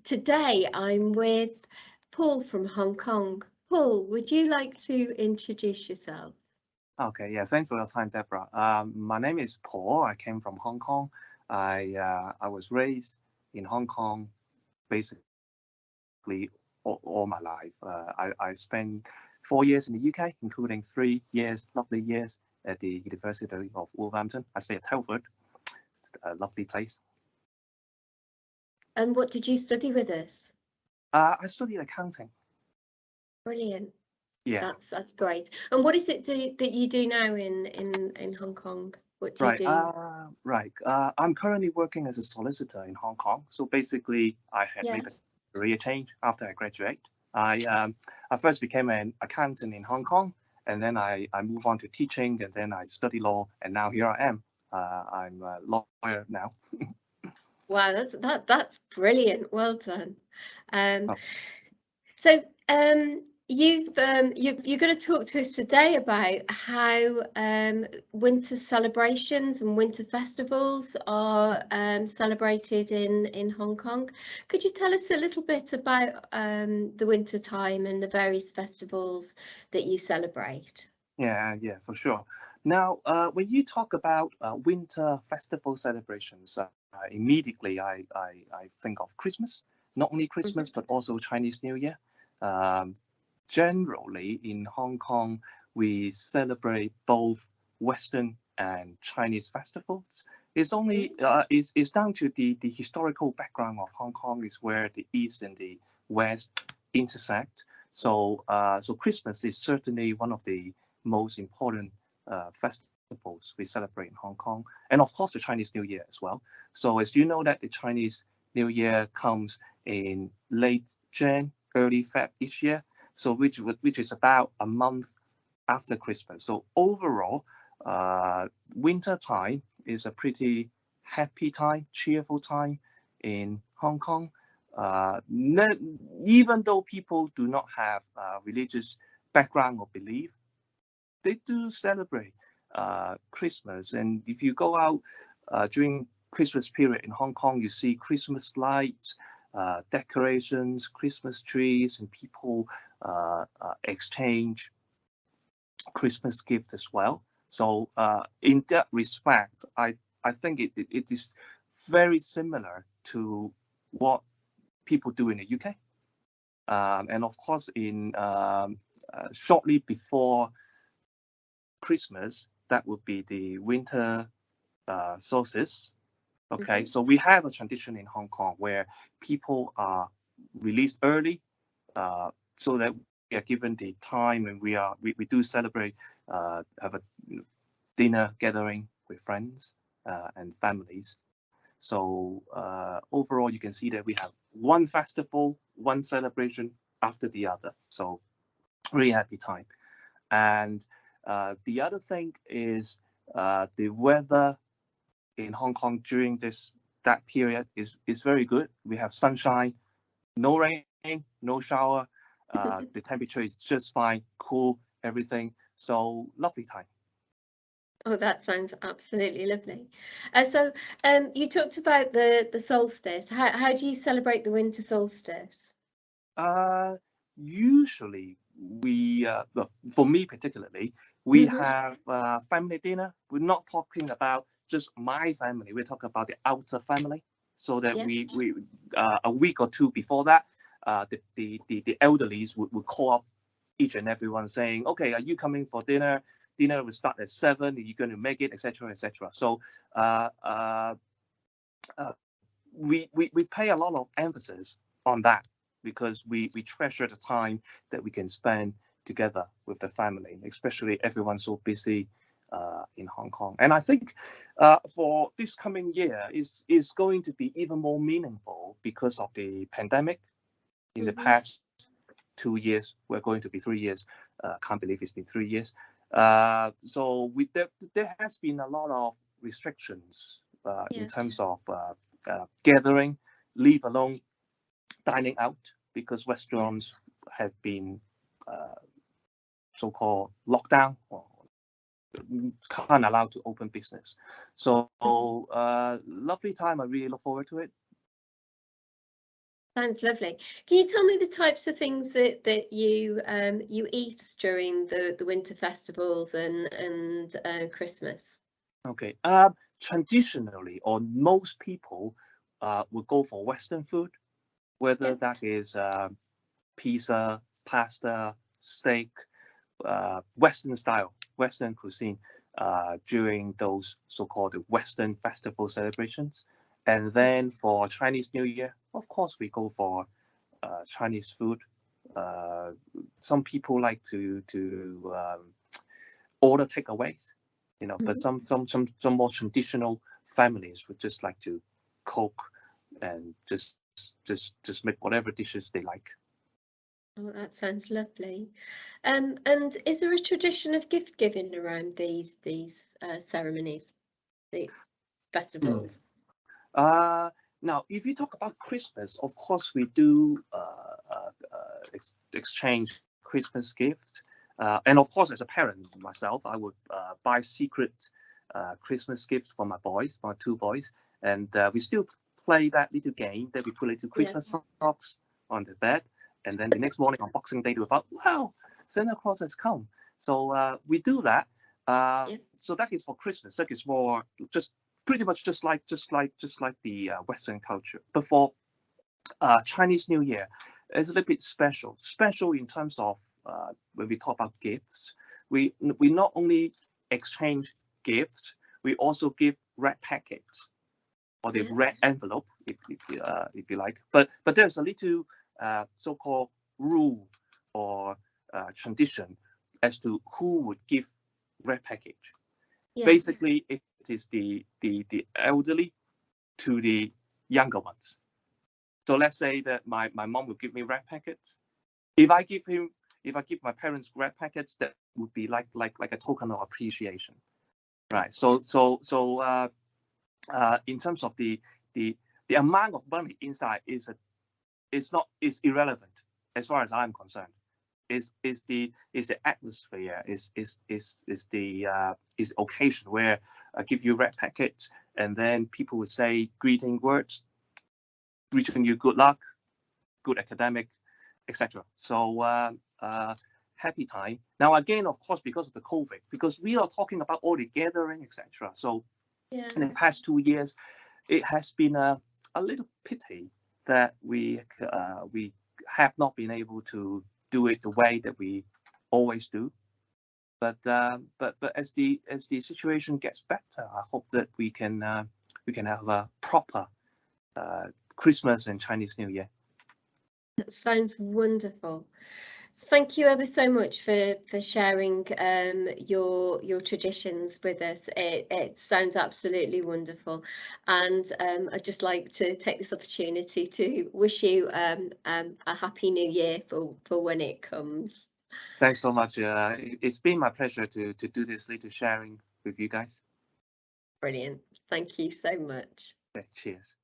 today I'm with Paul from Hong Kong. Paul, would you like to introduce yourself? Okay, yeah, thanks for your time, Deborah. My name is Paul. I came from Hong Kong. I was raised in Hong Kong basically all my life. I spent 4 years in the UK, including 3 years, lovely years at the University of Wolverhampton. I stay at Telford. It's a lovely place. And what did you study with us? I studied accounting. Brilliant. Yeah. That's great. And what is it that you do now in Hong Kong? What do you Right. do? Right. I'm currently working as a solicitor in Hong Kong. So basically, I had Yeah. made a career change after I graduate. I first became an accountant in Hong Kong, and then I moved on to teaching, and then I studied law, and now here I am. I'm a lawyer now. Wow, that's brilliant. Well done. Um, Oh, so you're going to talk to us today about how winter celebrations and winter festivals are celebrated in Hong Kong. Could you tell us a little bit about the winter time and the various festivals that you celebrate? yeah, for sure. Now, when you talk about winter festival celebrations, immediately I think of Christmas. Not only Christmas, but also Chinese New Year. Um, Generally, in Hong Kong, we celebrate both Western and Chinese festivals. It's only it's down to the historical background of Hong Kong is where the East and the West intersect. So Christmas is certainly one of the most important festivals we celebrate in Hong Kong, and of course the Chinese New Year as well. So as you know that the Chinese New Year comes in late Jan, early Feb each year, so which is about a month after Christmas. So overall, winter time is a pretty happy time, cheerful time in Hong Kong. Even though people do not have religious background or belief, they do celebrate Christmas. And if you go out during Christmas period in Hong Kong, you see Christmas lights, decorations, Christmas trees, and people exchange Christmas gifts as well. So in that respect, I think it is very similar to what people do in the UK. And of course, in shortly before Christmas, that would be the winter solstice. Okay, so we have a tradition in Hong Kong where people are released early, so that we are given the time and we do celebrate, have a dinner gathering with friends and families. So overall, you can see that we have one festival, one celebration after the other. So really happy time. And the other thing is the weather in Hong Kong during that period is very good. We have sunshine, no rain, no shower. The temperature is just fine, cool, everything. So lovely time. Oh, that sounds absolutely lovely. So you talked about the solstice. How do you celebrate the winter solstice? Uh, Usually well, for me particularly, we have family dinner. We're not talking about just my family. We're talking about the outer family. So that Yeah. we a week or two before that, the elderlies would call up each and everyone saying, okay, are you coming for dinner? Dinner will start at 7. Are you going to make it, etc., etc. So uh, uh, uh, we pay a lot of emphasis on that because we treasure the time that we can spend together with the family, especially everyone's so busy in Hong Kong. And I think for this coming year is going to be even more meaningful because of the pandemic. In the past 2 years, we're going to be 3 years. Can't believe it's been 3 years. So there has been a lot of restrictions in Yeah. terms of gathering, leave alone dining out, because Yeah. restaurants have been uh, so-called lockdown or can't allow to open business. So lovely time. I really look forward to it. Sounds lovely. Can you tell me the types of things that you you eat during the winter festivals and Christmas? Okay. Traditionally, or most people would go for Western food, whether Yeah. that is pizza, pasta, steak, Western style, Western cuisine during those so-called Western festival celebrations. And then for Chinese New Year, of course, we go for Chinese food. Some people like to order takeaways, you know, but some more traditional families would just like to cook and just make whatever dishes they like. Oh, that sounds lovely. And is there a tradition of gift giving around these ceremonies, the festivals? Now, if you talk about Christmas, of course we do exchange Christmas gifts, and of course, as a parent myself, I would buy secret Christmas gifts for my boys, my two boys, and we still play that little game that we put little Christmas socks on the bed, and then the next morning on Boxing Day, we thought, wow, Santa Claus has come. So we do that. So that is for Christmas. That is more just pretty much just like the Western culture. But for Chinese New Year, it's a little bit special. Special in terms of when we talk about gifts, we not only exchange gifts, we also give red packets or the red envelope, if you like. But there's a little so-called rule or tradition as to who would give red package. Basically, it is the elderly to the younger ones. So let's say that my mom would give me red packets. If I give my parents red packets, that would be like a token of appreciation, right? So in terms of the amount of money inside is irrelevant as far as I'm concerned. Is the atmosphere, is the occasion where I give you red packets and then people would say greeting words, wishing you good luck, good academic, etc. So happy time. Now again, of course, because of the COVID, because we are talking about all the gathering, etc. So in the past 2 years, it has been a little pity that we have not been able to do it the way that we always do. But as the situation gets better, I hope that we can have a proper Christmas and Chinese New Year. That sounds wonderful. Thank you ever so much for sharing your traditions with us. It sounds absolutely wonderful, and I'd just like to take this opportunity to wish you a happy New Year for when it comes. Thanks so much. It's been my pleasure to do this little sharing with you guys. Brilliant. Thank you so much. Okay, cheers.